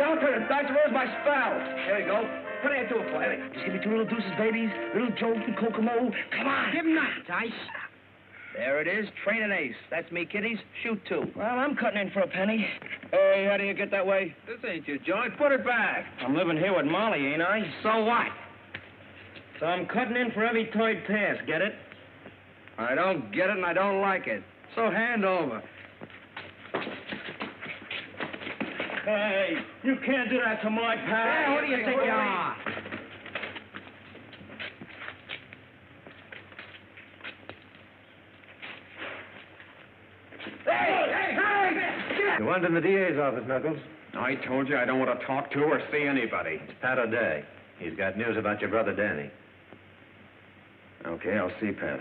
Down to the Dutch rose my spell. Here we go. Put it into a plate. Just give me 2 little deuces, babies. Little Joe from Kokomo. Come on. Give him that, Dice. There it is. Train an ace. That's me, kiddies. Shoot 2. Well, I'm cutting in for a penny. Hey, how do you get that way? This ain't your joint. Put it back. I'm living here with Molly, ain't I? So what? So I'm cutting in for every third pass, get it? I don't get it and I don't like it. So hand over. Hey, you can't do that to my pal. Hey, what do you think you are? You went in the DA's office, Knuckles. I told you I don't want to talk to or see anybody. It's Pat O'Day. He's got news about your brother, Danny. Okay, I'll see, Pat.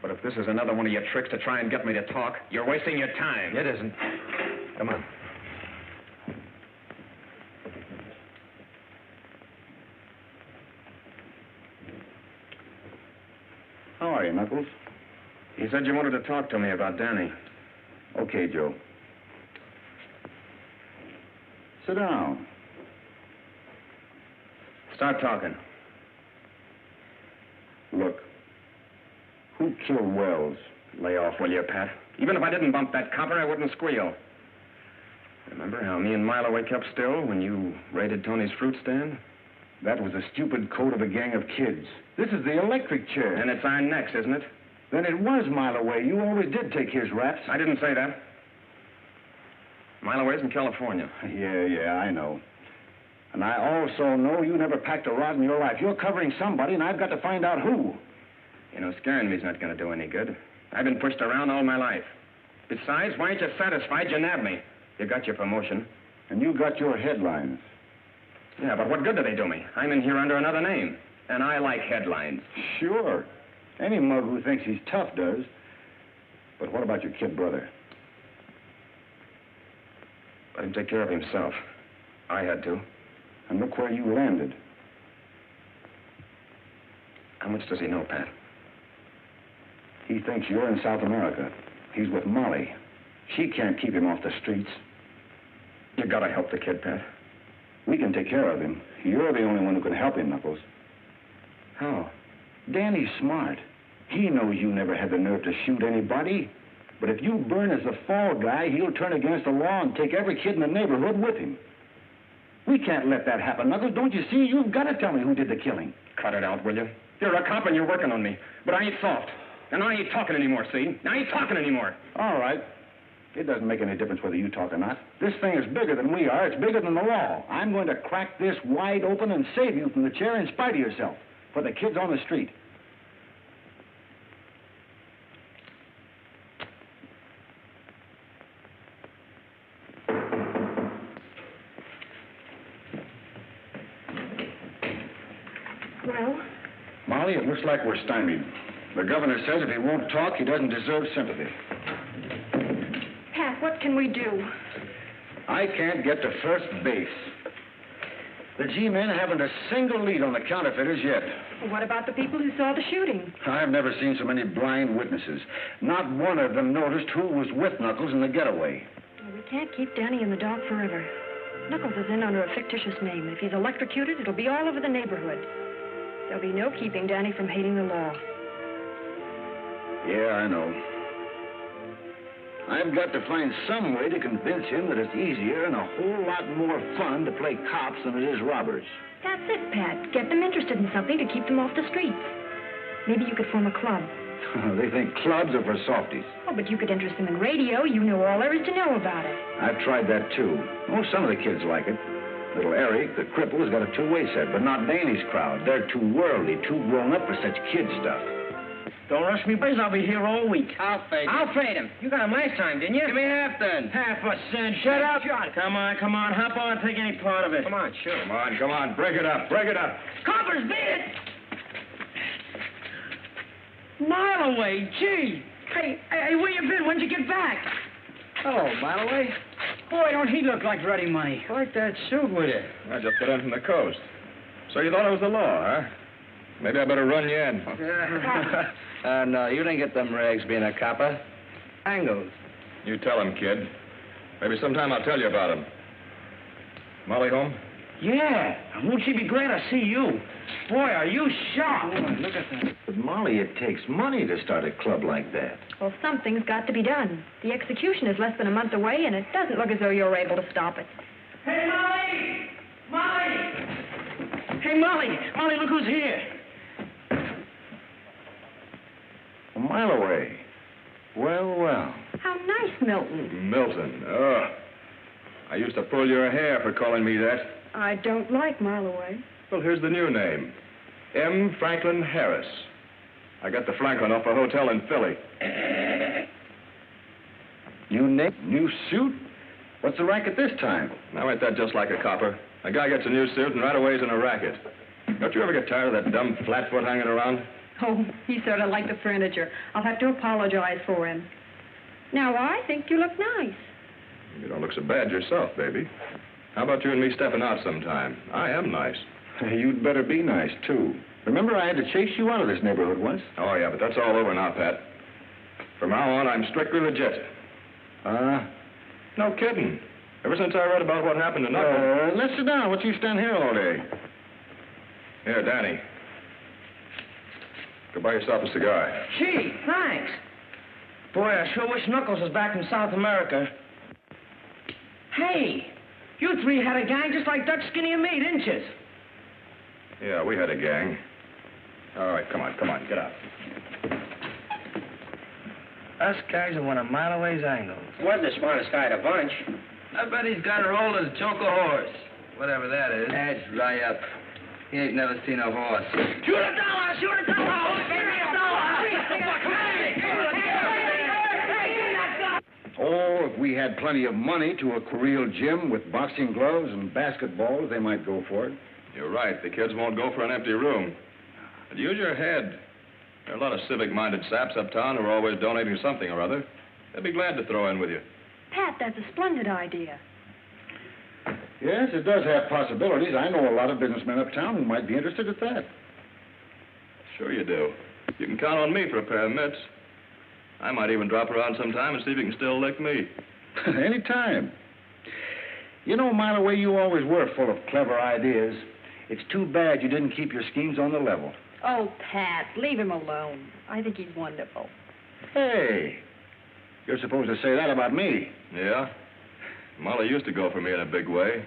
But if this is another one of your tricks to try and get me to talk, you're wasting your time. It isn't. Come on. How are you, Knuckles? You said you wanted to talk to me about Danny. Okay, Joe. Sit down. Start talking. Look, who killed Wells? Lay off, will you, Pat? Even if I didn't bump that copper, I wouldn't squeal. Remember how me and Miloway kept still when you raided Tony's fruit stand? That was a stupid code of a gang of kids. This is the electric chair. And it's our necks, isn't it? Then it was Miloway. You always did take his raps. I didn't say that. Miloway's in California. Yeah, I know. And I also know you never packed a rod in your life. You're covering somebody, and I've got to find out who. You know, scaring me's not going to do any good. I've been pushed around all my life. Besides, why ain't you satisfied you nabbed me? You got your promotion. And you got your headlines. Yeah, but what good do they do me? I'm in here under another name. And I like headlines. Sure. Any mug who thinks he's tough does. But what about your kid brother? Let him take care of himself. I had to. And look where you landed. How much does he know, Pat? He thinks you're in South America. He's with Molly. She can't keep him off the streets. You gotta help the kid, Pat. We can take care of him. You're the only one who can help him, Knuckles. How? Danny's smart. He knows you never had the nerve to shoot anybody. But if you burn as the fall guy, he'll turn against the law and take every kid in the neighborhood with him. We can't let that happen, Knuckles. Don't you see? You've got to tell me who did the killing. Cut it out, will you? You're a cop and you're working on me. But I ain't soft. And I ain't talking anymore, see? I ain't talking anymore. All right. It doesn't make any difference whether you talk or not. This thing is bigger than we are. It's bigger than the law. I'm going to crack this wide open and save you from the chair in spite of yourself. For the kids on the street. Well? Molly, it looks like we're stymied. The governor says if he won't talk, he doesn't deserve sympathy. Pat, what can we do? I can't get to first base. The G-men haven't a single lead on the counterfeiters yet. What about the people who saw the shooting? I've never seen so many blind witnesses. Not one of them noticed who was with Knuckles in the getaway. Well, we can't keep Danny in the dark forever. Knuckles is in under a fictitious name. If he's electrocuted, it'll be all over the neighborhood. There'll be no keeping Danny from hating the law. Yeah, I know. I've got to find some way to convince him that it's easier and a whole lot more fun to play cops than it is robbers. That's it, Pat. Get them interested in something to keep them off the streets. Maybe you could form a club. They think clubs are for softies. Oh, but you could interest them in radio. You know all there is to know about it. I've tried that, too. Oh, some of the kids like it. Little Eric, the cripple, has got a two-way set, but not Danny's crowd. They're too worldly, too grown up for such kid stuff. Don't rush me, boys. I'll be here all week. I'll fade I'll fade him. You got him last time, didn't you? Give me half then. Half a cent. Shut up. Come on. Hop on. Take any part of it. Come on, sure. Come on. Break it up. Coppers, beat it! Mile away. Gee. Hey, where you been? When'd you get back? Hello, Miloway. Boy, don't he look like ready money. Like that suit with you. I just got in from the coast. So you thought it was the law, huh? Maybe I better run you in. No, you didn't get them rags being a copper. Angles. You tell him, kid. Maybe sometime I'll tell you about him. Molly home? Yeah. And won't she be glad to see you? Boy, are you sharp. Boy, look at that. But, Molly, it takes money to start a club like that. Well, something's got to be done. The execution is less than a month away, and it doesn't look as though you're able to stop it. Hey, Molly! Molly! Hey, Molly! Molly, look who's here. A mile away. Well, well. How nice, Milton. Milton. Oh. I used to pull your hair for calling me that. I don't like Mile Away. Well, here's the new name. M. Franklin Harris. I got the Franklin off a hotel in Philly. New suit? What's the racket this time? Now, ain't that just like a copper? A guy gets a new suit and right away he's in a racket. Don't you ever get tired of that dumb flatfoot hanging around? Oh, he's sort of like the furniture. I'll have to apologize for him. Now, I think you look nice. You don't look so bad yourself, baby. How about you and me stepping out sometime? I am nice. You'd better be nice, too. Remember, I had to chase you out of this neighborhood once? Oh, yeah, but that's all over now, Pat. From now on, I'm strictly legit. No kidding. Ever since I read about what happened to Knuckles... Let's sit down. What you stand here all day? Here, Danny. Go buy yourself a cigar. Gee, thanks. Boy, I sure wish Knuckles was back in South America. Hey, you three had a gang just like Dutch, Skinny, and me, didn't you? Yeah, we had a gang. All right, come on, get out. Us guys are one of Mile Away's angles. Wasn't the smartest guy at a bunch. I bet he's got her old as a choke a horse. Whatever that is. That's right up. He ain't never seen a horse. Shoot a dollar! Shoot a dollar! Give me a dollar! Oh, if we had plenty of money to a real gym with boxing gloves and basketballs, they might go for it. You're right. The kids won't go for an empty room. But use your head. There are a lot of civic-minded saps uptown who are always donating something or other. They'd be glad to throw in with you. Pat, that's a splendid idea. Yes, it does have possibilities. I know a lot of businessmen uptown who might be interested at that. Sure you do. You can count on me for a pair of mitts. I might even drop around sometime and see if you can still lick me. Anytime. You know, Mile Away, you always were full of clever ideas. It's too bad you didn't keep your schemes on the level. Oh, Pat, leave him alone. I think he's wonderful. Hey, you're supposed to say that about me. Yeah? Molly used to go for me in a big way.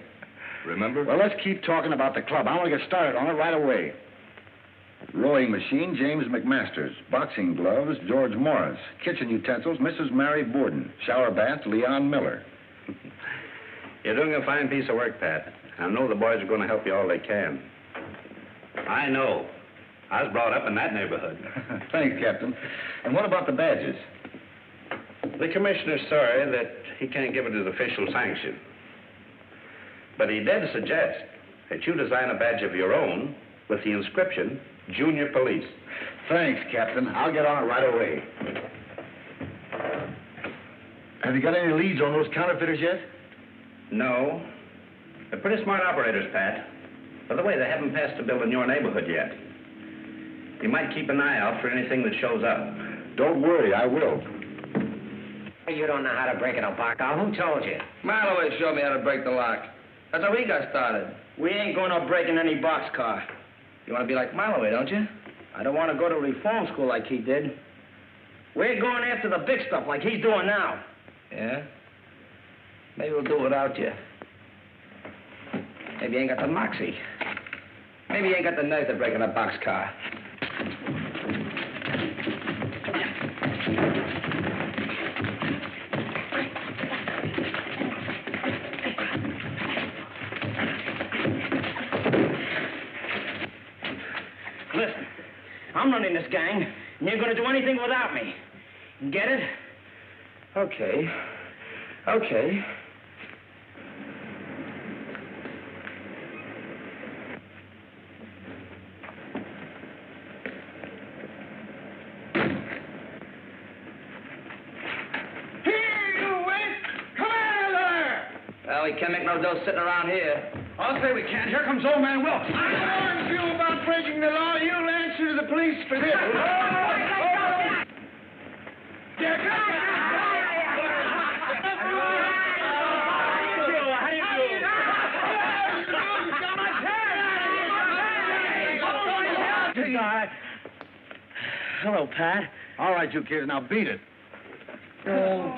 Remember? Well, let's keep talking about the club. I want to get started on it right away. Rowing machine, James McMasters. Boxing gloves, George Morris. Kitchen utensils, Mrs. Mary Borden. Shower bath, Leon Miller. You're doing a fine piece of work, Pat. I know the boys are going to help you all they can. I know. I was brought up in that neighborhood. Thanks, Captain. And what about the badges? The commissioner's sorry that he can't give it his official sanction. But he did suggest that you design a badge of your own with the inscription, Junior Police. Thanks, Captain. I'll get on it right away. Have you got any leads on those counterfeiters yet? No. They're pretty smart operators, Pat. By the way, they haven't passed a bill in your neighborhood yet. You might keep an eye out for anything that shows up. Don't worry, I will. You don't know how to break an alpaca. Who told you? Mile Away showed me how to break the lock. That's how he got started. We ain't going to break in any boxcar. You want to be like Mile Away, don't you? I don't want to go to reform school like he did. We're going after the big stuff like he's doing now. Yeah? Maybe we'll do it without you. Maybe you ain't got the moxie. Maybe you ain't got the nerve to break in a boxcar. Listen, I'm running this gang, and you're going to do anything without me. Get it? Okay. Okay. Well, we can't make no dough sitting around here. I'll say we can't. Here comes old man Wilkes. I warned you about breaking the law. You'll answer to the police for this. Hello, Pat. All right, you kids, now beat it. Oh.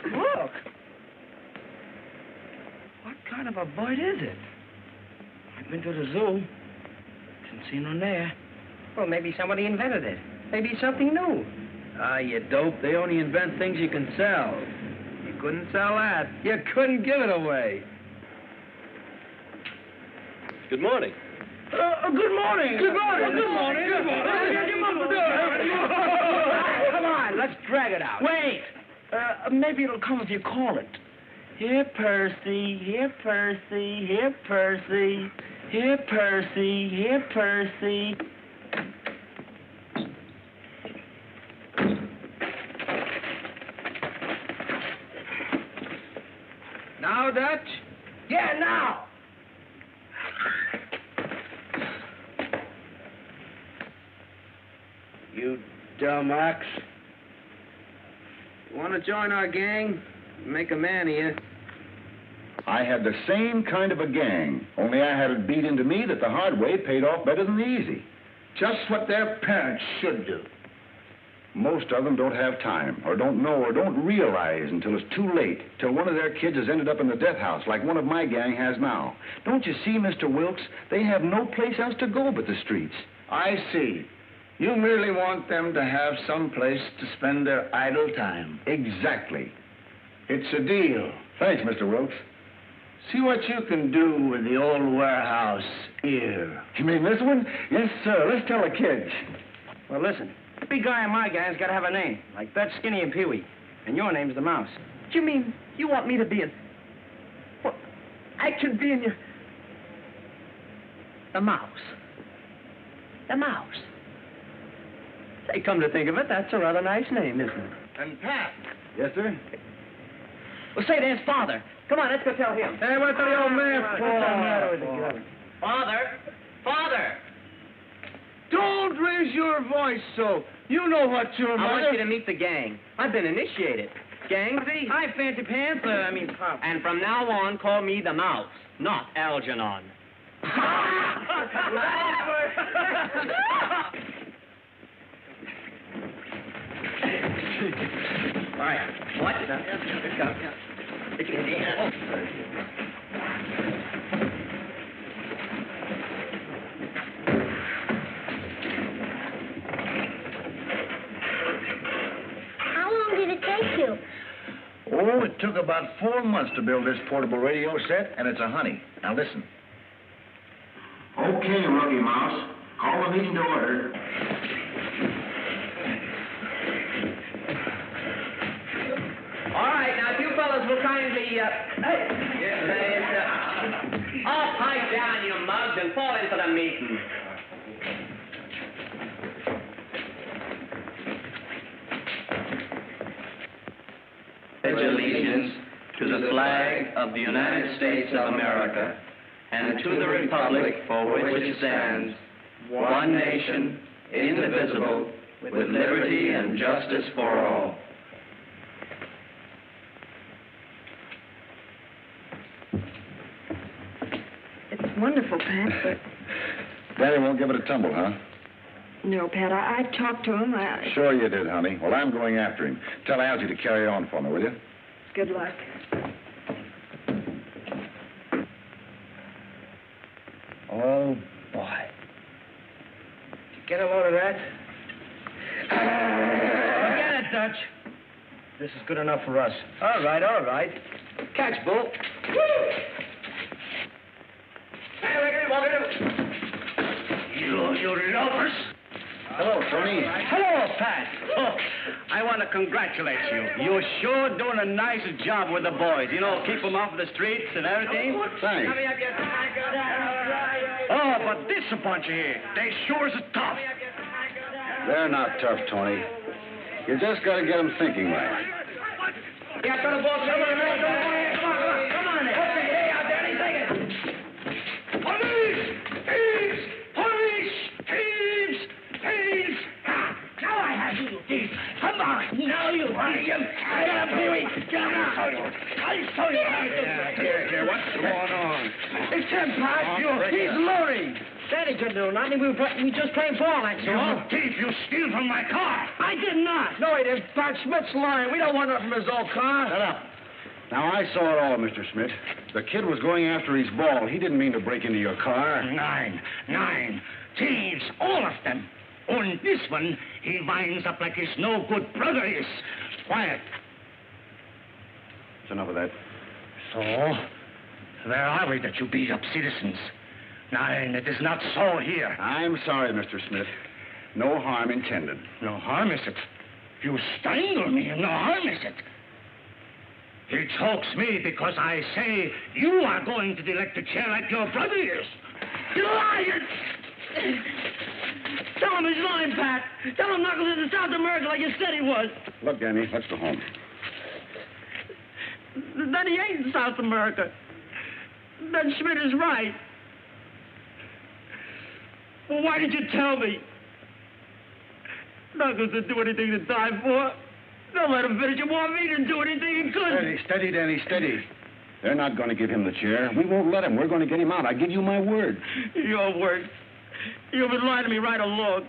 Look. What kind of a bird is it? I've been to the zoo. Didn't see none there. Well, maybe somebody invented it. Maybe it's something new. Ah, you dope. They only invent things you can sell. You couldn't sell that. You couldn't give it away. Good morning. Good morning. Good morning. Good morning. Good morning. Come on, let's drag it out. Wait. Maybe it'll come if you call it. Here, Percy. Here, Percy. Here, Percy. Here, Percy. Here, Percy. Now, Dutch? Yeah, now. You dumb ox. Want to join our gang? Make a man of you. I had the same kind of a gang, only I had it beat into me that the hard way paid off better than the easy. Just what their parents should do. Most of them don't have time, or don't know, or don't realize until it's too late, till one of their kids has ended up in the death house like one of my gang has now. Don't you see, Mr. Wilkes? They have no place else to go but the streets. I see. You merely want them to have some place to spend their idle time. Exactly. It's a deal. Thanks, Mr. Wilkes. See what you can do with the old warehouse here. You mean this one? Yes, sir. Let's tell the kids. Well, listen. The big guy in my gang's got to have a name, like Bet, Skinny, and Pee-wee. And your name's the Mouse. You mean you want me to be in... What? I can be in your... The Mouse. The Mouse. Say, come to think of it, that's a rather nice name, isn't it? And Pat. Yes, sir? Well, say, there's Father. Come on, let's go tell him. Hey, what's the old man for? Father! Father! Don't raise your voice so. You know what your mother... I want you to meet the gang. I've been initiated. Gang? Hi, Fancy Pants. Pop. And from now on, call me the Mouse, not Algernon. All right. What? How long did it take you? Oh, it took about 4 months to build this portable radio set, and it's a honey. Now listen. Okay, Ruggy Mouse. Call the meeting to order. All right, now, if you fellas will kindly, all pipe down, you mugs, and fall into the meeting. Pledge allegiance to the flag of the United States of America and to the republic for which it stands, one nation, indivisible, with liberty and justice for all. It's wonderful, Pat, but... Daddy won't give it a tumble, huh? No, Pat, I talked to him. Sure you did, honey. Well, I'm going after him. Tell Algie to carry on for me, will you? Good luck. Oh, boy. Did you get a load of that? Forget it, Dutch. This is good enough for us. All right, all right. Catch, Bull. Hey, what are you You loafers. Hello, Tony. Hello, Pat. Oh, I want to congratulate you. You're sure doing a nice job with the boys. You know, keep them off the streets and everything. Thanks. Oh, but this a bunch of here. They sure is tough. They're not tough, Tony. You just got to get them thinking right. Yeah, come on, boss. Come on. Hey, out there, take it. Police! Thieves! Police! Thieves! Thieves! Now I have you thief. Come on. Now you thief. Get up, Pee-wee. Get up. I'll show you how to do it. Here, what's going on? It's him, Pat. He's loading. Daddy couldn't do nothing. We just playing ball, that's all. Thief, you steal from my car. I did not. No, he didn't. Pat Schmidt's lying. We don't want nothing from his old car. Shut up. Now, I saw it all, Mr. Schmidt. The kid was going after his ball. He didn't mean to break into your car. Nine. Thieves, all of them. On this one, he winds up like his no-good brother is. Quiet. That's enough of that. So, where are we that you beat up citizens? Nine, it is not so here. I'm sorry, Mr. Schmidt. No harm intended. No harm, is it? You strangle me, no harm, is it? He chokes me because I say you are going to the electric chair like your brother is. You liar! Tell him he's lying, Pat. Tell him Knuckles is in South America like you said he was. Look, Danny, let's go home. Then he ain't in South America. Then Schmidt is right. Well, why did you tell me? Knuckles didn't do anything to die for. Don't let him finish. You want me to do anything he could. Steady, Danny, steady. They're not going to give him the chair. We won't let him. We're going to get him out. I give you my word. Your word. You've been lying to me right along.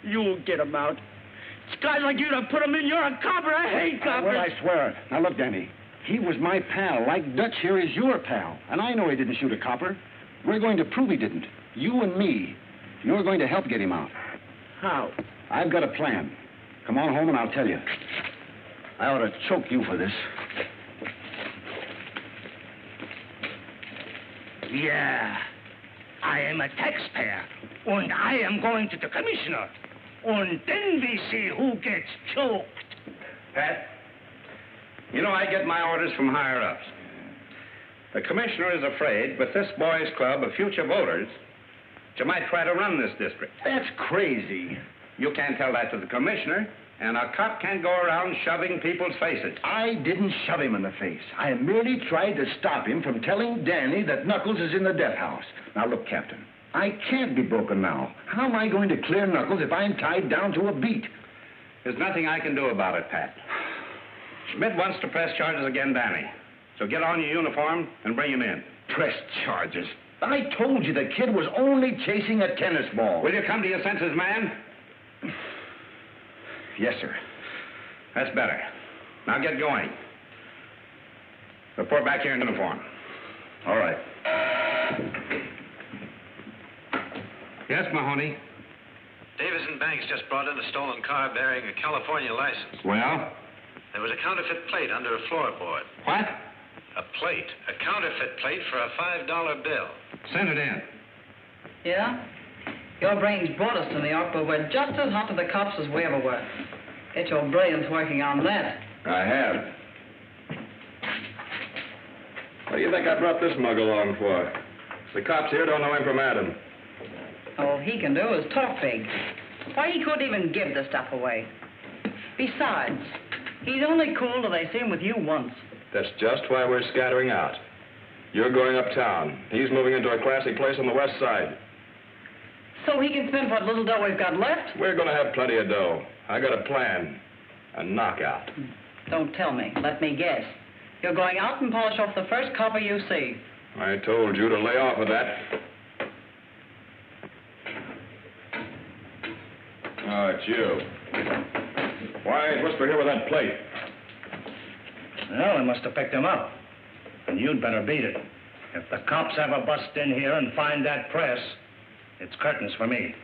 You'll get him out. It's guys like you that put him in. You're a copper. I hate coppers. Well, I swear it. Now, look, Danny. He was my pal, like Dutch here is your pal. And I know he didn't shoot a copper. We're going to prove he didn't. You and me. You're going to help get him out. How? I've got a plan. Come on home and I'll tell you. I ought to choke you for this. Yeah. I am a taxpayer. And I am going to the commissioner. And then we see who gets choked. Pat, you know I get my orders from higher-ups. The commissioner is afraid with this boys' club of future voters that you might try to run this district. That's crazy. You can't tell that to the commissioner, and a cop can't go around shoving people's faces. I didn't shove him in the face. I merely tried to stop him from telling Danny that Knuckles is in the death house. Now, look, Captain, I can't be broken now. How am I going to clear Knuckles if I'm tied down to a beat? There's nothing I can do about it, Pat. Schmidt wants to press charges against Danny. So get on your uniform and bring him in. Press charges? I told you the kid was only chasing a tennis ball. Will you come to your senses, man? Yes, sir. That's better. Now get going. Report back here in uniform. All right. Yes, Mahoney. Davis and Banks just brought in a stolen car bearing a California license. Well? There was a counterfeit plate under a floorboard. What? A plate. A counterfeit plate for a $5 bill. Send it in. Yeah? Your brains brought us to New York, but we're just as hot to the cops as we ever were. Get your brilliance working on that. I have. What do you think I brought this mug along for? The cops here don't know him from Adam. All he can do is talk big. Why, he couldn't even give the stuff away. Besides, he's only cool till they see him with you once. That's just why we're scattering out. You're going uptown. He's moving into a classy place on the west side. So he can spend what little dough we've got left? We're going to have plenty of dough. I got a plan. A knockout. Don't tell me. Let me guess. You're going out and polish off the first copper you see. I told you to lay off of that. Oh, it's you. Why, whisper here with that plate? Well, I must have picked him up. And you'd better beat it. If the cops ever bust in here and find that press, it's curtains for me.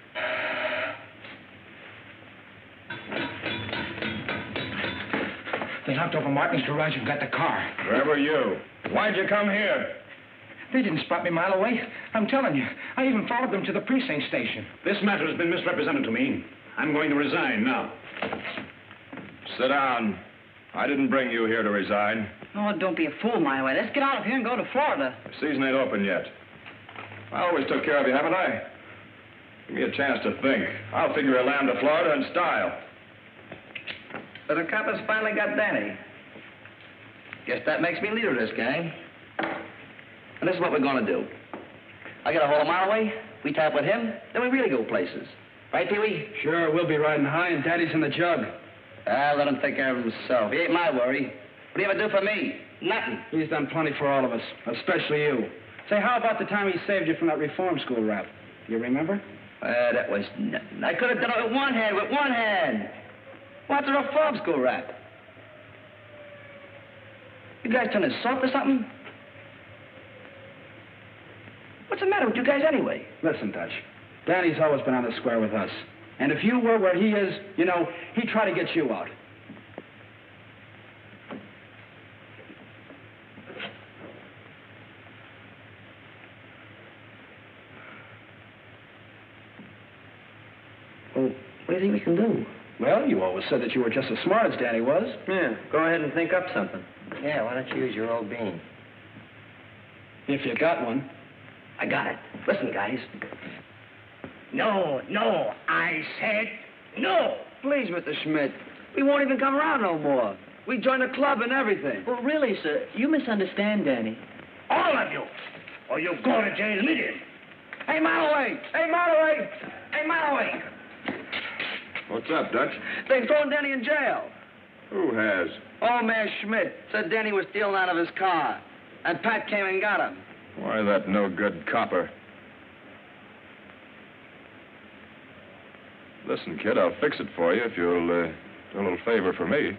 They knocked over Martin's garage and got the car. Where were you? Why'd you come here? They didn't spot me a mile away. I'm telling you. I even followed them to the precinct station. This matter has been misrepresented to me. I'm going to resign now. Sit down. I didn't bring you here to resign. Oh, don't be a fool, my way. Let's get out of here and go to Florida. The season ain't open yet. I always took care of you, haven't I? Give me a chance to think. I'll figure a lamb to Florida in style. But the coppers finally got Danny. Guess that makes me leader of this gang. And this is what we're going to do. I get a hold of Marway, we tap with him, then we really go places. Right, Pee-wee? Sure, we'll be riding high and Daddy's in the jug. Let him take care of himself. He ain't my worry. What do you ever do for me? Nothing. He's done plenty for all of us, especially you. Say, how about the time he saved you from that reform school rap? You remember? That was nothing. I could have done it with one hand. What's a reform school rap? You guys turning soft or something? What's the matter with you guys anyway? Listen, Dutch. Danny's always been on the square with us. And if you were where he is, you know, he'd try to get you out. Well, what do you think we can do? Well, you always said that you were just as smart as Danny was. Yeah, go ahead and think up something. Yeah, why don't you use your old bean? If you got one. I got it. Listen, guys. No, I said no. Please, Mr. Schmidt. We won't even come around no more. We join the club and everything. Well, really, sir, you misunderstand Danny. All of you. Or you go to jail immediately. Hey, Malloway! Hey, Malloway! Hey, Malloway! What's up, Dutch? They've thrown Danny in jail. Who has? Old man Schmidt said Danny was stealing out of his car. And Pat came and got him. Why, that no-good copper. Listen, kid, I'll fix it for you if you'll do a little favor for me.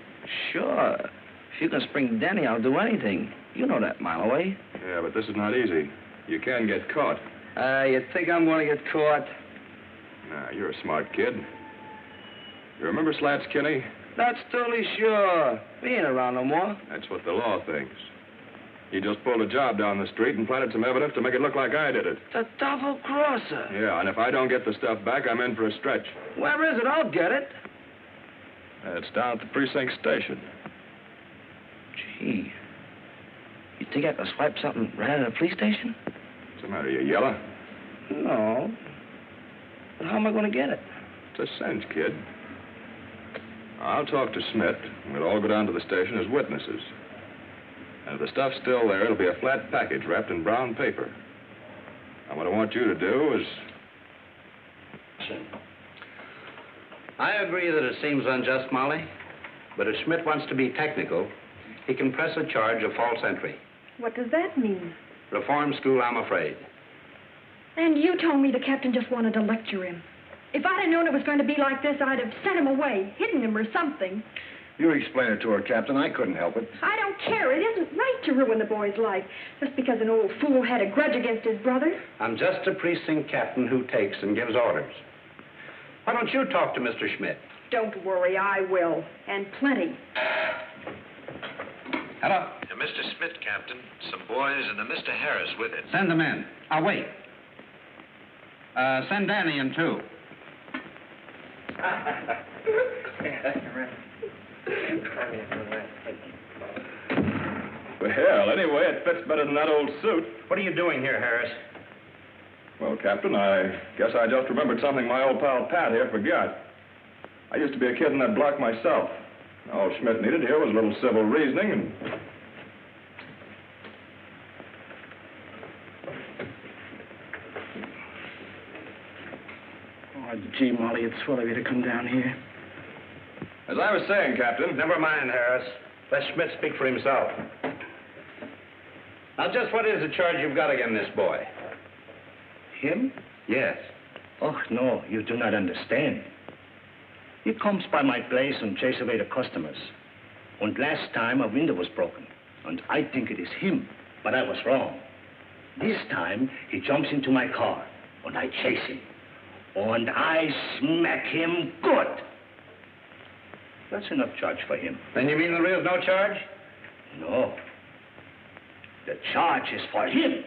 Sure. If you can spring Danny, I'll do anything. You know that, Malloway. Yeah, but this is not easy. You can get caught. You think I'm going to get caught? Nah, you're a smart kid. You remember Slats Kinney? That's totally sure. He ain't around no more. That's what the law thinks. He just pulled a job down the street and planted some evidence to make it look like I did it. The double-crosser. Yeah, and if I don't get the stuff back, I'm in for a stretch. Where is it? I'll get it. It's down at the precinct station. Gee. You think I could swipe something right out of the police station? What's the matter, you yeller? No. But how am I going to get it? It's a cinch, kid. I'll talk to Smith, and we'll all go down to the station as witnesses. And if the stuff's still there, it'll be a flat package wrapped in brown paper. And what I want you to do is... I agree that it seems unjust, Molly. But if Schmidt wants to be technical, he can press a charge of false entry. What does that mean? Reform school, I'm afraid. And you told me the captain just wanted to lecture him. If I'd have known it was going to be like this, I'd have sent him away, hidden him or something. You explain it to her, Captain. I couldn't help it. I don't care. It isn't right to ruin the boy's life just because an old fool had a grudge against his brother. I'm just a precinct captain who takes and gives orders. Why don't you talk to Mr. Schmidt? Don't worry, I will. And plenty. Hello? Mr. Smith, Captain. Some boys and a Mr. Harris with it. Send them in. I'll wait. Send Danny in, too. Well, anyway, it fits better than that old suit. What are you doing here, Harris? Well, Captain, I guess I just remembered something my old pal Pat here forgot. I used to be a kid in that block myself. All Schmidt needed here was a little civil reasoning and... Oh, gee, Molly, it's swell of you to come down here. As I was saying, Captain... Never mind, Harris. Let Schmidt speak for himself. Now, just what is the charge you've got against this boy? Him? Yes. Oh, no, you do not understand. He comes by my place and chase away the customers. And last time a window was broken. And I think it is him, but I was wrong. This time he jumps into my car and I chase him. And I smack him good. That's enough charge for him. Then you mean there is no charge? No. The charge is for him.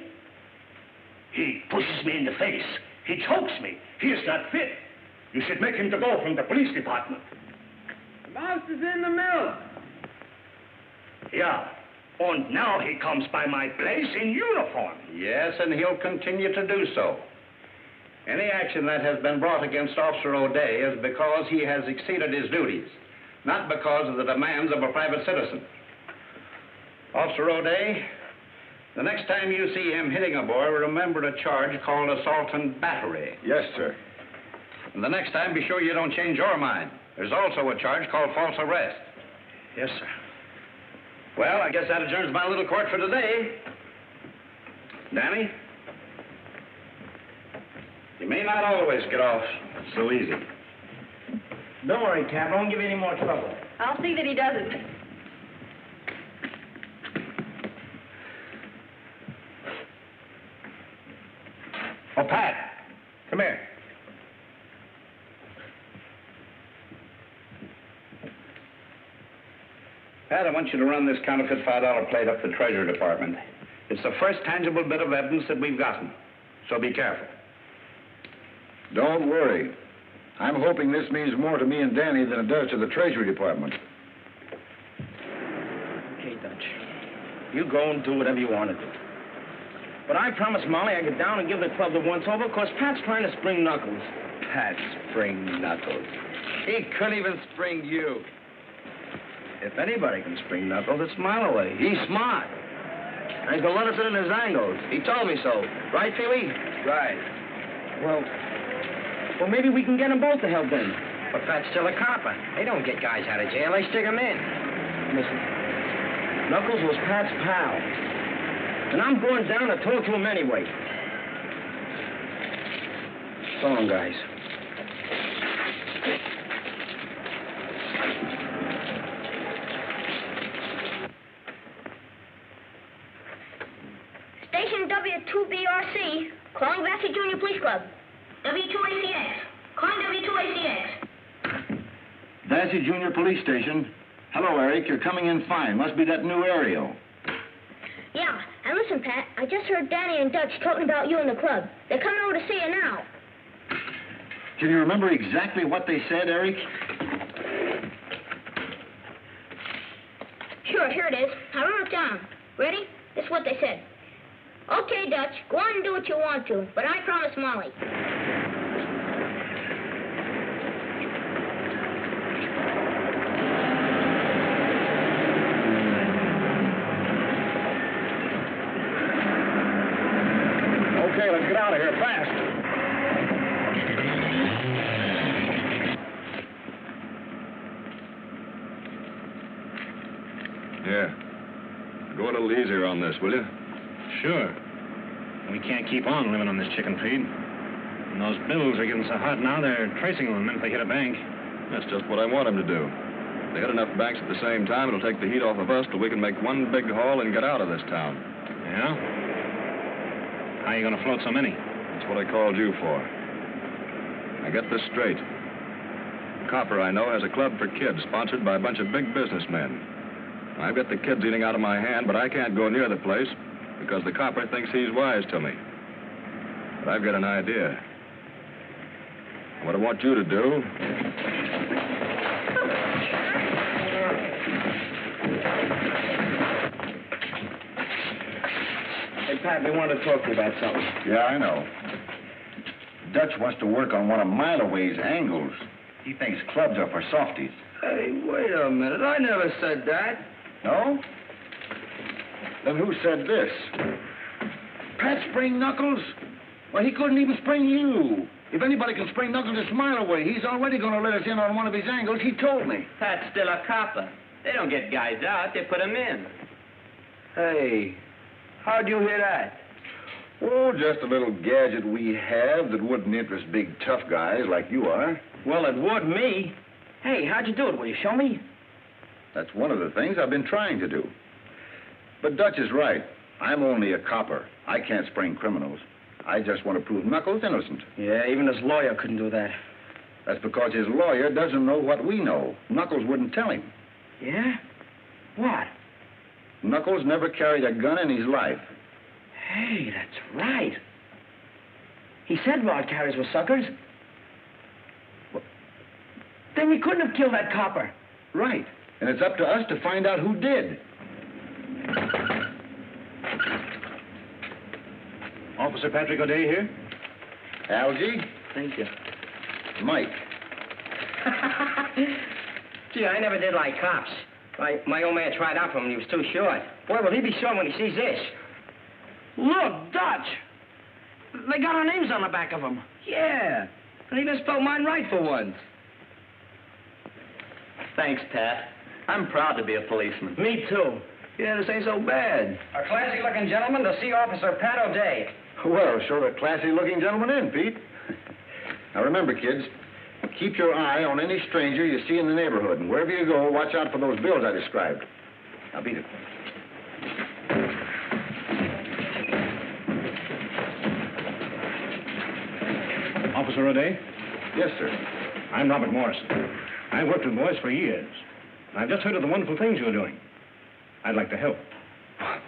He pushes me in the face. He chokes me. He is not fit. You should make him to go from the police department. The mouse is in the mill. Yeah. And now he comes by my place in uniform. Yes, and he'll continue to do so. Any action that has been brought against Officer O'Day is because he has exceeded his duties, not because of the demands of a private citizen. Officer O'Day, the next time you see him hitting a boy, remember a charge called assault and battery. Yes, sir. And the next time, be sure you don't change your mind. There's also a charge called false arrest. Yes, sir. Well, I guess that adjourns my little court for today. Danny? You may not always get off so easy. Don't worry, Cap. I won't give you any more trouble. I'll see that he doesn't. Oh, Pat, come here. Pat, I want you to run this counterfeit $5 plate up the Treasury Department. It's the first tangible bit of evidence that we've gotten. So be careful. Don't worry. I'm hoping this means more to me and Danny than it does to the Treasury Department. Okay, Dutch. You go and do whatever you want to do. But I promised Molly I'd get down and give the club the once-over because Pat's trying to spring Knuckles. Pat spring Knuckles. He couldn't even spring you. If anybody can spring Knuckles, it's Mile Away. He's smart. And he's going to let us in his angles. He told me so. Right, Pee-wee? Right. Well, maybe we can get them both to help then. But Pat's still a copper. They don't get guys out of jail. They stick them in. Listen, Knuckles was Pat's pal. And I'm going down to talk to him anyway. So long, guys. Station W2BRC, calling Vassar Junior Police Club. W2ACX, calling W2ACX. Vassar Junior Police Station. Hello, Eric. You're coming in fine. Must be that new aerial. Yeah, and listen, Pat, I just heard Danny and Dutch talking about you in the club. They're coming over to see you now. Can you remember exactly what they said, Eric? Sure, here it is. I wrote it down. Ready? This is what they said. Okay, Dutch, go on and do what you want to, but I promise Molly. Okay, let's get out of here fast. Yeah. Go a little easier on this, will you? Sure. We can't keep on living on this chicken feed. And those bills are getting so hot now, they're tracing them the minute they hit a bank. That's just what I want them to do. If they hit enough banks at the same time, it'll take the heat off of us till we can make one big haul and get out of this town. Yeah? How are you going to float so many? That's what I called you for. Now get this straight. The copper I know has a club for kids sponsored by a bunch of big businessmen. I've got the kids eating out of my hand, but I can't go near the place because the copper thinks he's wise to me. But I've got an idea. What I want you to do... Hey, Pat, we want to talk to you about something. Yeah, I know. Dutch wants to work on one of Mile Away's angles. He thinks clubs are for softies. Hey, wait a minute. I never said that. No? Then who said this? Pat spring Knuckles? Well, he couldn't even spring you. If anybody can spring Knuckles, it's Mile Away. He's already going to let us in on one of his angles. He told me. Pat's still a copper. They don't get guys out. They put them in. Hey, how'd you hear that? Oh, just a little gadget we have that wouldn't interest big, tough guys like you are. Well, it would me. Hey, how'd you do it? Will you show me? That's one of the things I've been trying to do. But Dutch is right. I'm only a copper. I can't spring criminals. I just want to prove Knuckles innocent. Yeah, even his lawyer couldn't do that. That's because his lawyer doesn't know what we know. Knuckles wouldn't tell him. Yeah? What? Knuckles never carried a gun in his life. Hey, that's right. He said rod carriers were suckers. Well, then we couldn't have killed that copper. Right. And it's up to us to find out who did. Officer Patrick O'Day here. Algie? Thank you. Mike. Gee, I never did like cops. My old man tried out for him and he was too short. Boy, will he be short when he sees this. Look, Dutch. They got our names on the back of them. Yeah. And he done spelled mine right for once. Thanks, Pat. I'm proud to be a policeman. Me too. Yeah, this ain't so bad. A classy-looking gentleman to see Officer Pat O'Day. Well, sure a classy-looking gentleman in, Pete. Now, remember, kids, keep your eye on any stranger you see in the neighborhood. And wherever you go, watch out for those bills I described. Now, beat it. Officer O'Day? Yes, sir. I'm Robert Morrison. I've worked with boys for years. I've just heard of the wonderful things you're doing. I'd like to help.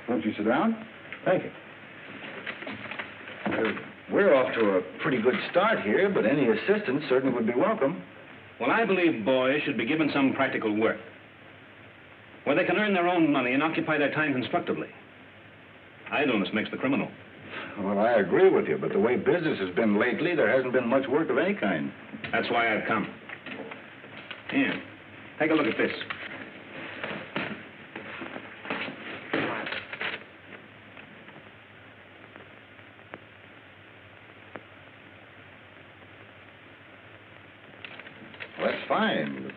Won't you sit down? Thank you. We're off to a pretty good start here, but any assistance certainly would be welcome. Well, I believe boys should be given some practical work, where they can earn their own money and occupy their time constructively. Idleness makes the criminal. Well, I agree with you, but the way business has been lately, there hasn't been much work of any kind. That's why I've come. Here, take a look at this. Well, that's fine.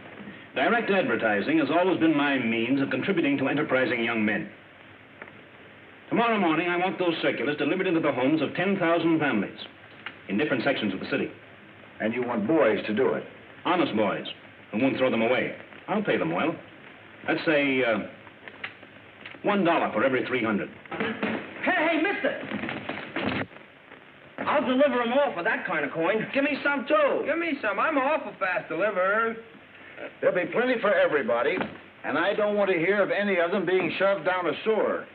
Direct advertising has always been my means of contributing to enterprising young men. Tomorrow morning, I want those circulars delivered into the homes of 10,000 families in different sections of the city. And you want boys to do it? Honest boys who won't throw them away. I'll pay them well. Let's say $1 for every 300. Hey, mister! I'll deliver them all for that kind of coin. Give me some, too. Give me some. I'm an awful fast deliverer. There'll be plenty for everybody, and I don't want to hear of any of them being shoved down a sewer.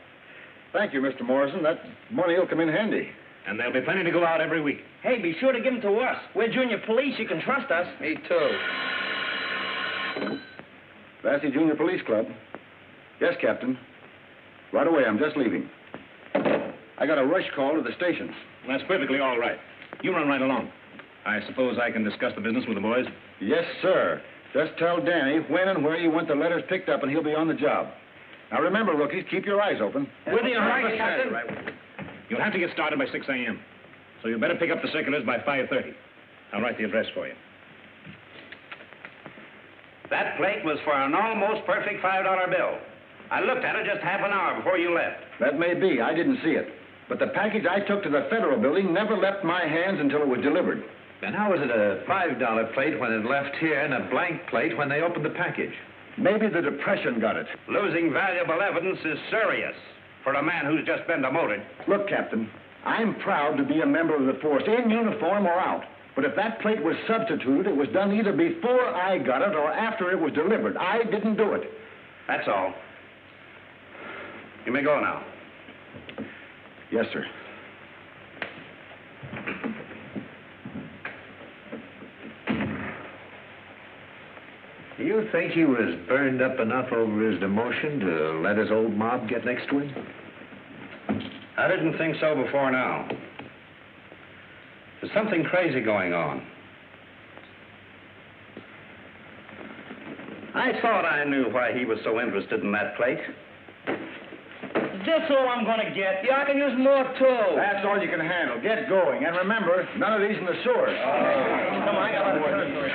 Thank you, Mr. Morrison. That money will come in handy. And there'll be plenty to go out every week. Hey, be sure to give them to us. We're junior police. You can trust us. Me too. Vassy Junior Police Club. Yes, Captain. Right away. I'm just leaving. I got a rush call to the station. That's perfectly all right. You run right along. I suppose I can discuss the business with the boys? Yes, sir. Just tell Danny when and where you want the letters picked up, and he'll be on the job. Now, remember, rookies, keep your eyes open. With you, right, Captain. You'll have to get started by 6 a.m., so you better pick up the circulars by 5:30. I'll write the address for you. That plate was for an almost perfect $5 bill. I looked at it just half an hour before you left. That may be. I didn't see it. But the package I took to the Federal Building never left my hands until it was delivered. Then how was it a $5 plate when it left here and a blank plate when they opened the package? Maybe the Depression got it. Losing valuable evidence is serious for a man who's just been demoted. Look, Captain, I'm proud to be a member of the force, in uniform or out. But if that plate was substituted, it was done either before I got it or after it was delivered. I didn't do it. That's all. You may go now. Yes, sir. Do you think he was burned up enough over his demotion to let his old mob get next to him? I didn't think so before now. There's something crazy going on. I thought I knew why he was so interested in that plate. Is this all I'm gonna get? Yeah, I can use more, too. That's all you can handle. Get going. And remember, none of these in the sewers. Come on, I got a territory.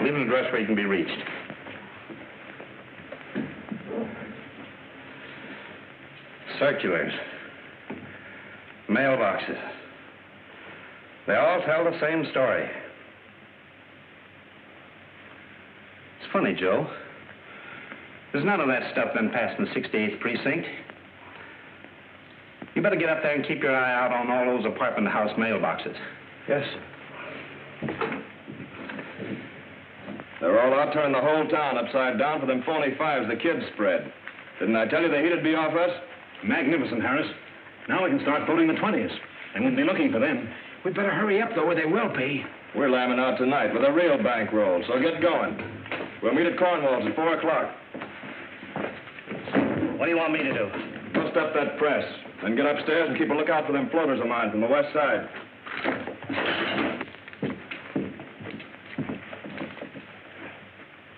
Leave an address where you can be reached. Circulars. Mailboxes. They all tell the same story. It's funny, Joe. There's none of that stuff been passed in the 68th precinct. You better get up there and keep your eye out on all those apartment house mailboxes. Yes. They're all out turning the whole town upside down for them phony fives the kids spread. Didn't I tell you the heat'd be off us? Magnificent, Harris. Now we can start folding the 20s. They won't be looking for them. We'd better hurry up, though, or they will be. We're lambing out tonight with a real bankroll, so get going. We'll meet at Cornwall's at 4 o'clock. What do you want me to do? Bust up that press, then get upstairs and keep a lookout for them floaters of mine from the west side.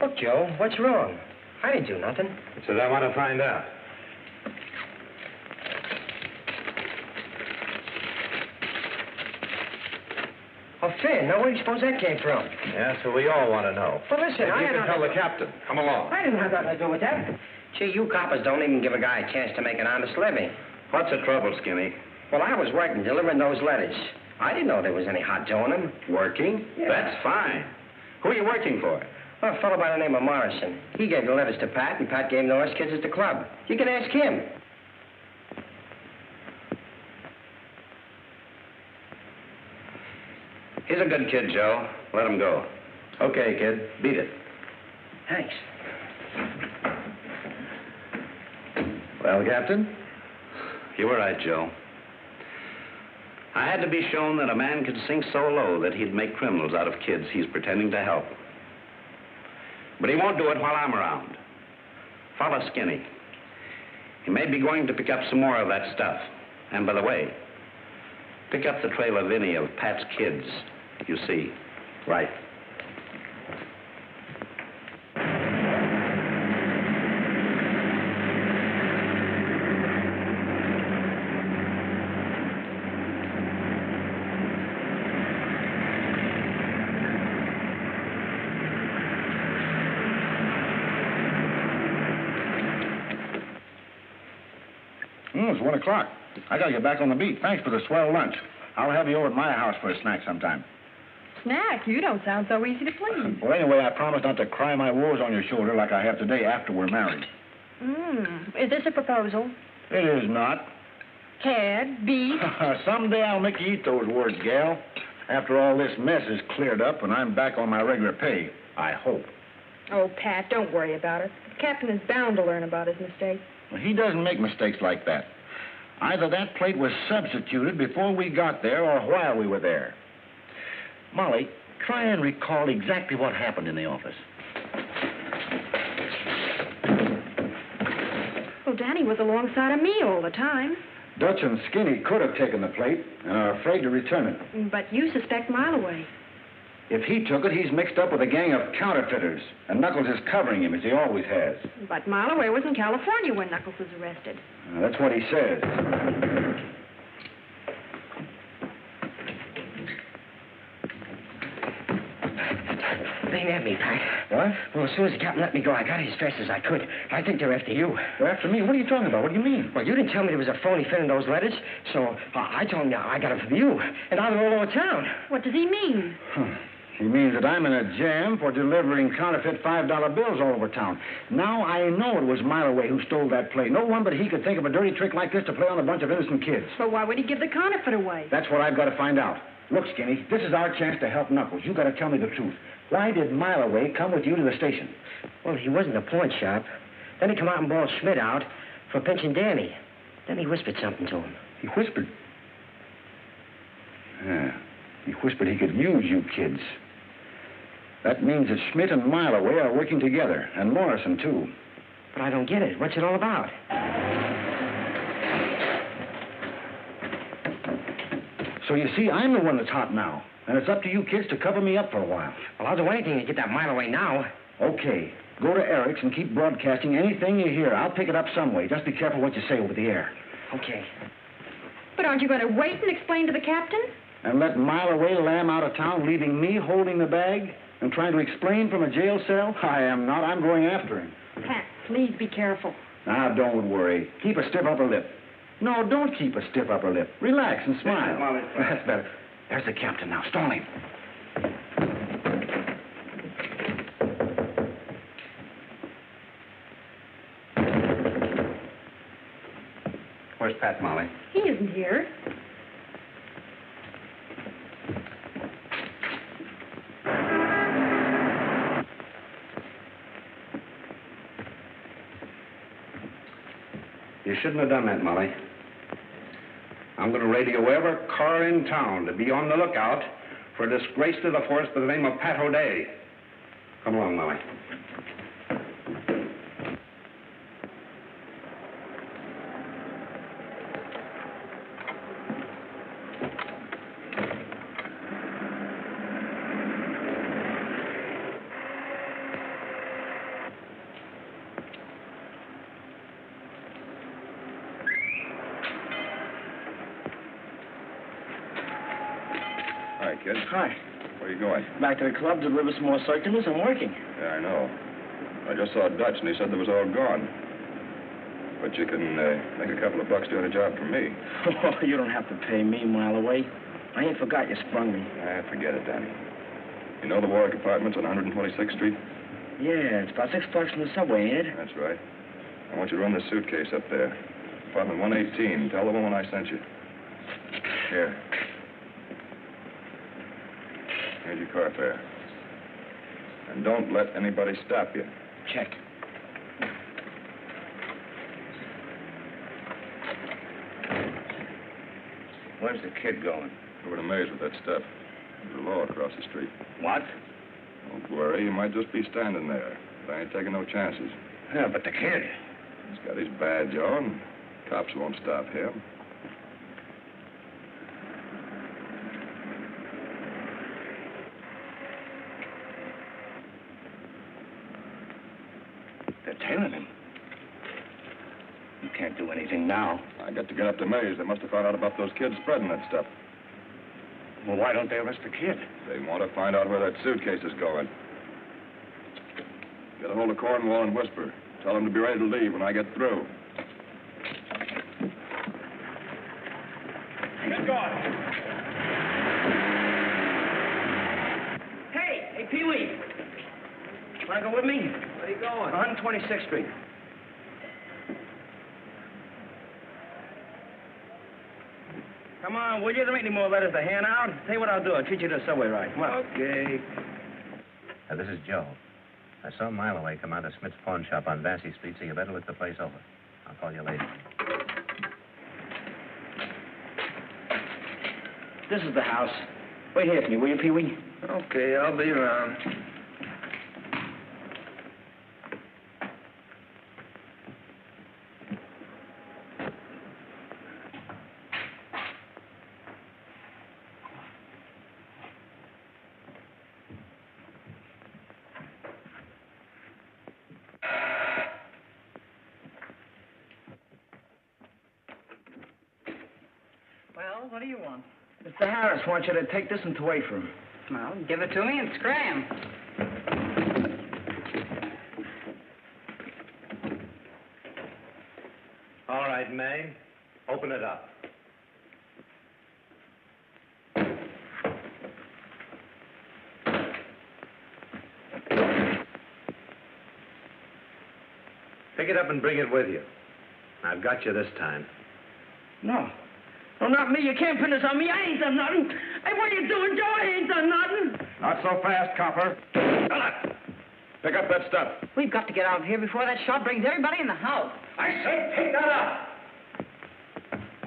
Look, Joe, what's wrong? I didn't do nothing. That's what I want to find out. Oh, Finn, now where do you suppose that came from? Yeah, so we all want to know. Well, listen, Maybe you can tell the captain. Come along. I didn't have nothing to do with that. Gee, you coppers don't even give a guy a chance to make an honest living. What's the trouble, Skinny? Well, I was working, delivering those letters. I didn't know there was any hot dough in them. Working? Yeah. That's fine. Who are you working for? Well, a fellow by the name of Morrison. He gave the letters to Pat, and Pat gave them to us kids at the club. You can ask him. He's a good kid, Joe. Let him go. Okay, kid. Beat it. Thanks. Well, Captain? You were right, Joe. I had to be shown that a man could sink so low that he'd make criminals out of kids he's pretending to help. But he won't do it while I'm around. Follow Skinny. He may be going to pick up some more of that stuff. And by the way, pick up the trail of any of Pat's kids you see. Right. It's 1 o'clock. I gotta get back on the beat. Thanks for the swell lunch. I'll have you over at my house for a snack sometime. Snack? You don't sound so easy to please. Well, anyway, I promise not to cry my woes on your shoulder like I have today after we're married. Is this a proposal? It is not. Cad, beef? Someday I'll make you eat those words, gal. After all this mess is cleared up and I'm back on my regular pay, I hope. Oh, Pat, don't worry about it. The captain is bound to learn about his mistake. Well, he doesn't make mistakes like that. Either that plate was substituted before we got there or while we were there. Molly, try and recall exactly what happened in the office. Well, Danny was alongside of me all the time. Dutch and Skinny could have taken the plate and are afraid to return it. But you suspect Mileway. If he took it, he's mixed up with a gang of counterfeiters, and Knuckles is covering him, as he always has. But Mileway was in California when Knuckles was arrested. That's what he says. They nabbed me, Pat. What? Well, as soon as the captain let me go, I got as fast as I could. I think they're after you. They're after me? What are you talking about? What do you mean? Well, you didn't tell me there was a phony Finn in those letters, so I told him I got them from you, and now they're all over town. What does he mean? He means that I'm in a jam for delivering counterfeit $5 bills all over town. Now I know it was Mileway who stole that plate. No one but he could think of a dirty trick like this to play on a bunch of innocent kids. But why would he give the counterfeit away? That's what I've got to find out. Look, Skinny, this is our chance to help Knuckles. You got to tell me the truth. Why did Mileway come with you to the station? Well, he was in the pawn shop. Then he come out and bawled Schmidt out for pinching Danny. Then he whispered something to him. He whispered? Yeah. He whispered he could use you kids. That means that Schmidt and Mileway are working together, and Morrison, too. But I don't get it. What's it all about? So you see, I'm the one that's hot now, and it's up to you kids to cover me up for a while. Well, I'll do anything to get that Mileway now. Okay. Go to Eric's and keep broadcasting anything you hear. I'll pick it up some way. Just be careful what you say over the air. Okay. But aren't you going to wait and explain to the captain? And let Mileway lamb out of town, leaving me holding the bag and trying to explain from a jail cell? I am not. I'm going after him. Pat, please be careful. Now, don't worry. Keep a stiff upper lip. No, don't keep a stiff upper lip. Relax and smile. Molly. That's better. There's the captain now. Stall him. Where's Pat, Molly? He isn't here. You shouldn't have done that, Molly. I'm going to radio every car in town to be on the lookout for a disgrace to the force by the name of Pat O'Day. Come along, Molly. Hi, kid. Hi. Where are you going? Back to the club to deliver some more circulars. I'm working. Yeah, I know. I just saw Dutch, and he said there was all gone. But you can make a couple of bucks doing a job for me. Oh, you don't have to pay me a mile away. I ain't forgot you sprung me. Forget it, Danny. You know the Warwick Apartments on 126th Street? Yeah, it's about $6 from the subway, ain't it? That's right. I want you to run this suitcase up there. Apartment 118. Tell the woman I sent you. Here. Here's your car fare. And don't let anybody stop you. Check. Where's the kid going? Over to Mays with that stuff. There's a law across the street. What? Don't worry, he might just be standing there. But I ain't taking no chances. Yeah, but the kid. He's got his badge on. Cops won't stop him. They're tailing him. You can't do anything now. I got to get up to Mays. They must have found out about those kids spreading that stuff. Well, why don't they arrest the kid? They want to find out where that suitcase is going. Get a hold of Cornwall and whisper. Tell them to be ready to leave when I get through. Get going. Hey, Pee-wee. Want to go with me? Where are you going? 126th Street. Come on, will you? There ain't any more letters to hand out. Tell you what I'll do. I'll treat you to a subway ride. Come on. Okay. This is Joe. I saw a mile away come out of Smith's pawn shop on Vassy Street, so you better look the place over. I'll call you later. This is the house. Wait here for me, will you, Pee-wee? Okay, I'll be around. Well, what do you want? Mr. Harris wants you to take this and away from him. Well, give it to me and scram. All right, May. Open it up. Pick it up and bring it with you. I've got you this time. No. No, not me. You can't pin this on me. I ain't done nothing. Hey, what are you doing, Joe? I ain't done nothing. Not so fast, copper. Pick up that stuff. We've got to get out of here before that shot brings everybody in the house. I said pick that up.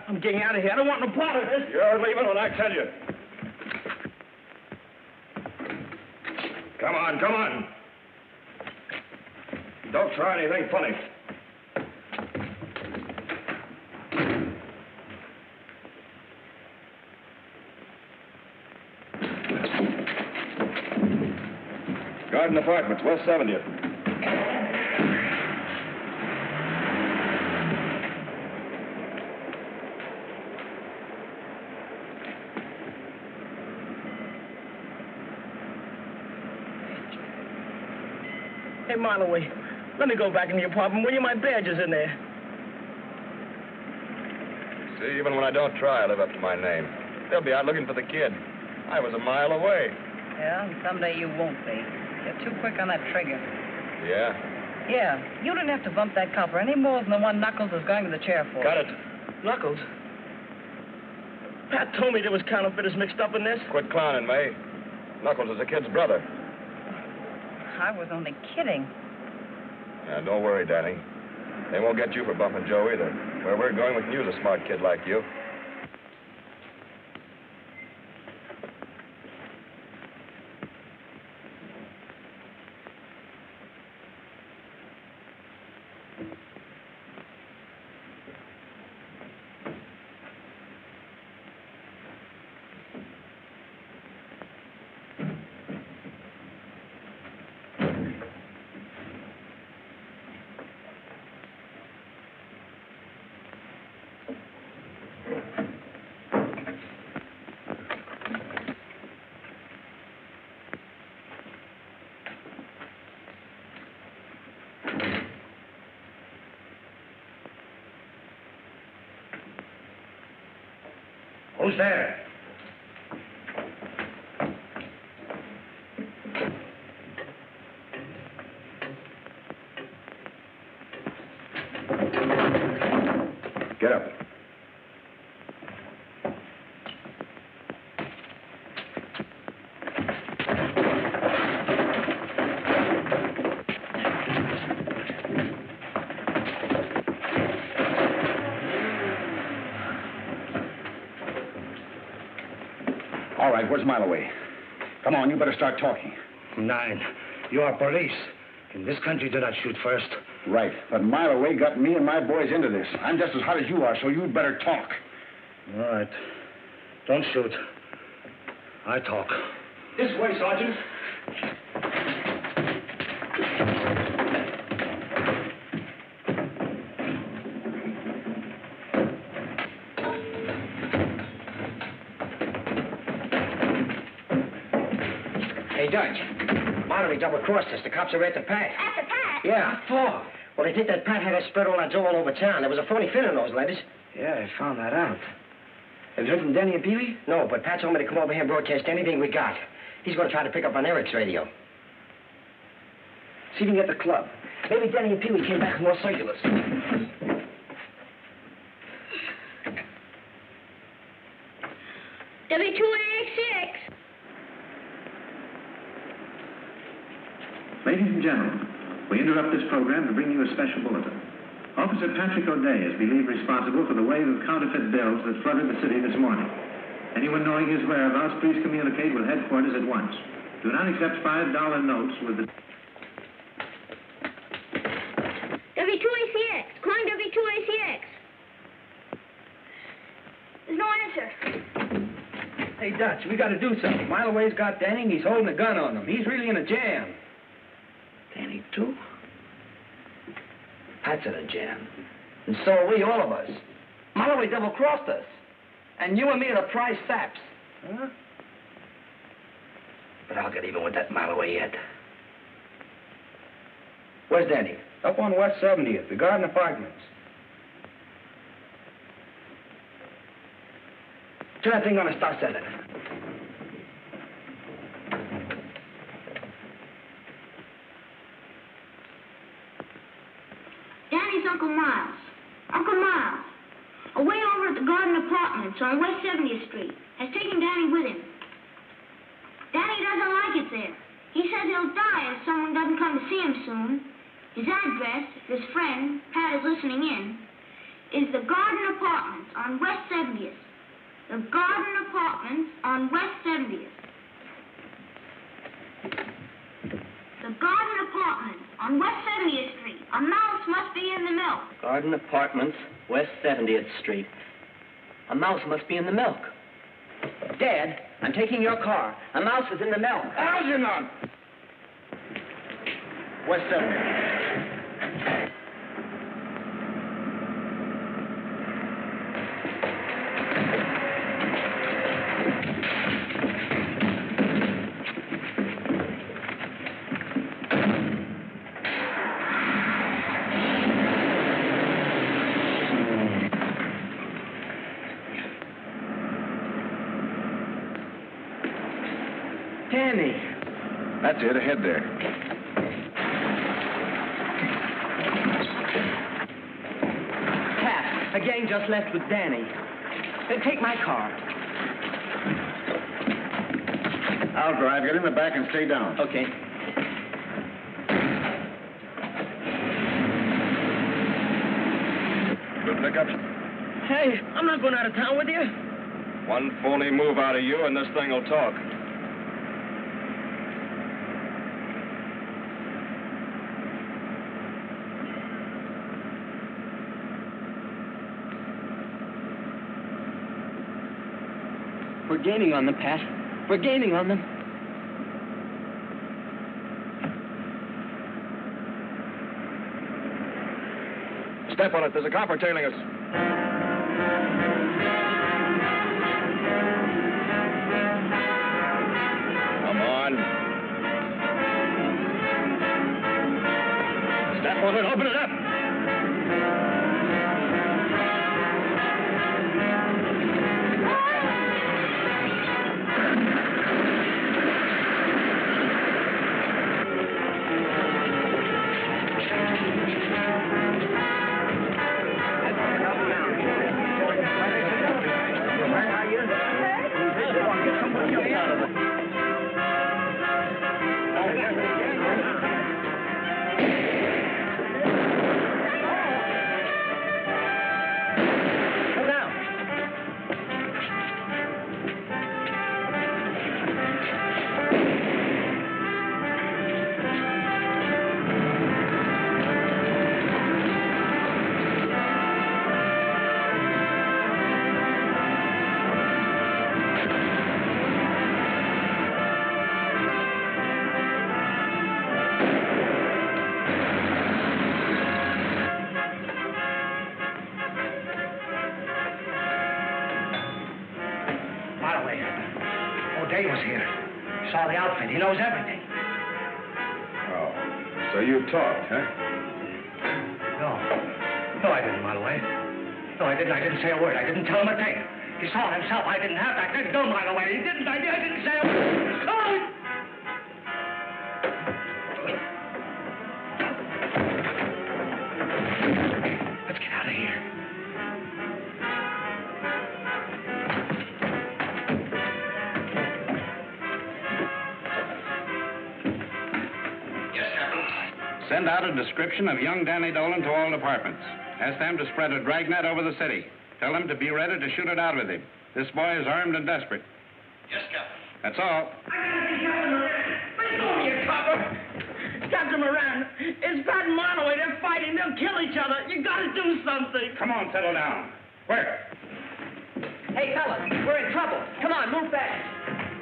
I'm getting out of here. I don't want no part of this. You're leaving when I tell you. Come on, come on. Don't try anything funny. Garden Apartments, West 70th. Hey, Marloway, let me go back in the apartment. Will you? My badge is in there. See, even when I don't try, I live up to my name. They'll be out looking for the kid. I was a mile away. Yeah, and someday you won't be. You're too quick on that trigger. Yeah? Yeah, you didn't have to bump that copper any more than the one Knuckles is going to the chair for. Got it. Knuckles? Pat told me there was counterfeiters mixed up in this. Quit clowning, May. Knuckles is the kid's brother. I was only kidding. Yeah, don't worry, Danny. They won't get you for bumping Joe either. Where we're going, we can use a smart kid like you. Who's there? Get up. All right, where's Mileway? Come on, you better start talking. 9. You are police. In this country, do not shoot first. Right, but Mileway got me and my boys into this. I'm just as hot as you are, so you'd better talk. All right. Don't shoot. I talk. This way, Sergeant. Hey, Dutch. Monterey double-crossed us. The cops are at the Pat. At the Pat? Yeah. What for? Well, they think that Pat had us spread all that dough all over town. There was a phony fin in those letters. Yeah, I found that out. Have you heard from Danny and Pee-wee? No, but Pat told me to come over here and broadcast anything we got. He's going to try to pick up on Eric's radio. See if you can get the club. Maybe Danny and Pee-wee came back with more circulars. W2AX6. Ladies and gentlemen, we interrupt this program to bring you a special bulletin. Officer Patrick O'Day is believed responsible for the wave of counterfeit bills that flooded the city this morning. Anyone knowing his whereabouts, please communicate with headquarters at once. Do not accept $5 notes with the... W2ACX. Calling W2ACX. There's no answer. Hey, Dutch, we got to do something. Mileway's got Danny, and he's holding a gun on him. He's really in a jam. Danny, too? Pat's in a jam. And so are we, all of us. Mileway double-crossed us. And you and me are the prize saps. Huh? But I'll get even with that Mileway yet. Where's Danny? Up on West 70th, the Garden Apartments. Turn that thing on and start sending. Danny's Uncle Miles. Uncle Miles. Away over at the Garden Apartments on West 70th Street. Has taken Danny with him. Danny doesn't like it there. He says he'll die if someone doesn't come to see him soon. His address, if his friend, Pat, is listening in, is the Garden Apartments on West 70th. The Garden Apartments on West 70th. The Garden Apartments on West 70th Street. A mouse must be in the milk. Garden Apartments, West 70th Street. A mouse must be in the milk. Dad, I'm taking your car. A mouse is in the milk. Algernon! West 70th. That's it, ahead there. Pat, a gang just left with Danny. Take my car. I'll drive. Get in the back and stay down. Okay. Good pickup. Hey, I'm not going out of town with you. One phony move out of you, and this thing will talk. We're gaining on them, Pat. We're gaining on them. Step on it. There's a copper tailing us. Come on. Step on it. Open it up. O'Day was here. He saw the outfit. He knows everything. Oh, so you talked, huh? No. No, I didn't, Marloway. No, I didn't. I didn't say a word. I didn't tell him a thing. He saw it himself. I didn't have to. I didn't go Marloway. He didn't. I didn't say a word. Oh! Let's get out of here. Send out a description of young Danny Dolan to all departments. Ask them to spread a dragnet over the city. Tell them to be ready to shoot it out with him. This boy is armed and desperate. Yes, Captain. That's all. You copper. Captain Moran, it's Pat and Marloway. They're fighting. They'll kill each other. You gotta do something. Come on, settle down. Where? Hey, fellas, we're in trouble. Come on, move fast.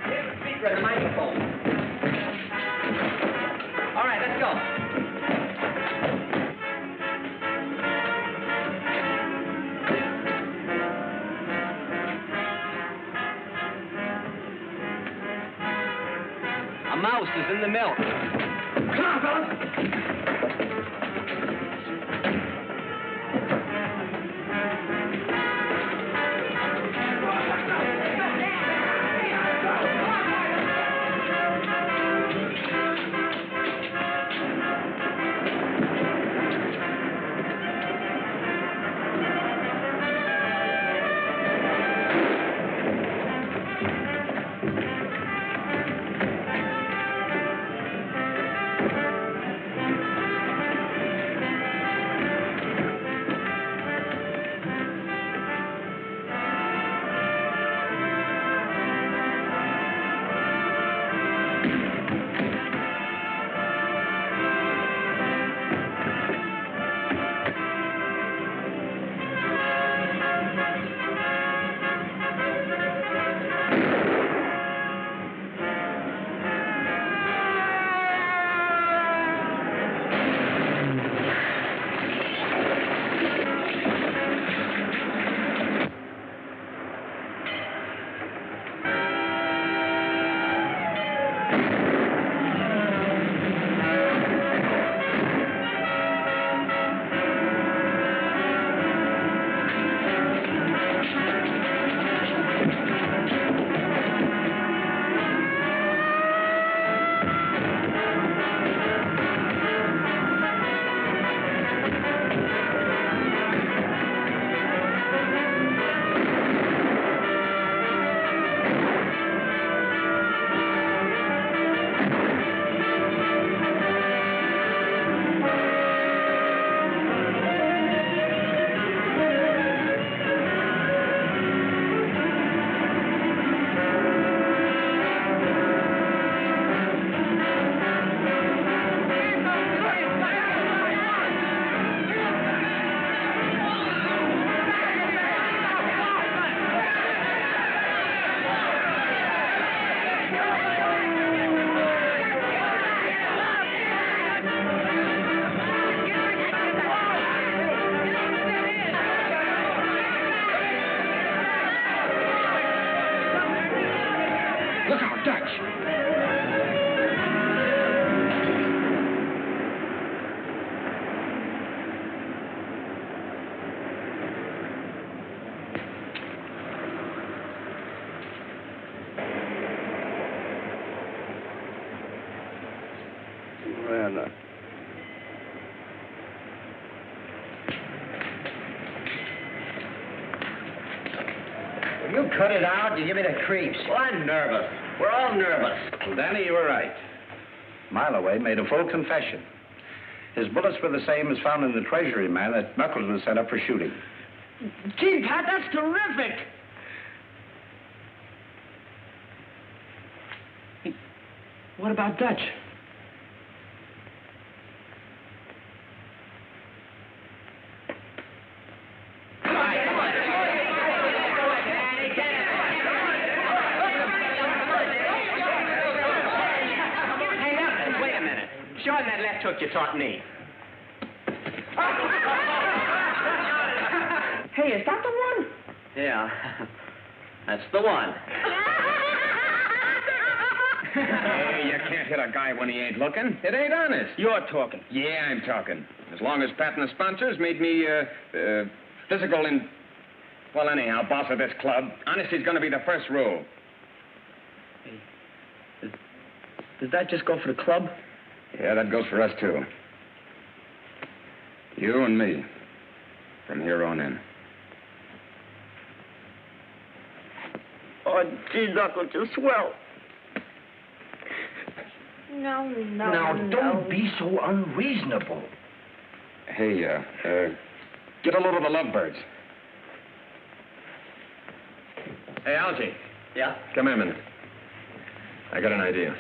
Here's the speaker and the microphone. All right, let's go. A mouse is in the milk. Come on, fellas. man. Will you cut it out? You give me the creeps. Well, I'm nervous. We're all nervous. Well, Danny, you were right. Miloway made a full confession. His bullets were the same as found in the Treasury man that Knuckles was sent up for shooting. Gee, Pat, that's terrific. Hey, what about Dutch? Show him that left hook you taught me. Hey, is that the one? Yeah, that's the one. Hey, you can't hit a guy when he ain't looking. It ain't honest. You're talking. Yeah, I'm talking. As long as Pat and the sponsors made me, physical and... Well, anyhow, boss of this club, honesty's gonna be the first rule. Hey, does that just go for the club? Yeah, that goes for us, too. You and me. From here on in. Oh, gee, Knuckles, you're swell. No. Now, don't be so unreasonable. Hey, get a load of the lovebirds. Hey, Algie. Yeah? Come here a minute. I got an idea.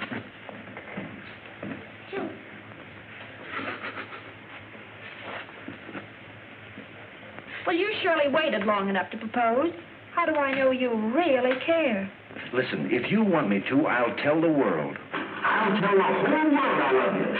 Well, you surely waited long enough to propose. How do I know you really care? Listen, if you want me to, I'll tell the world. I'll tell the whole world I love you.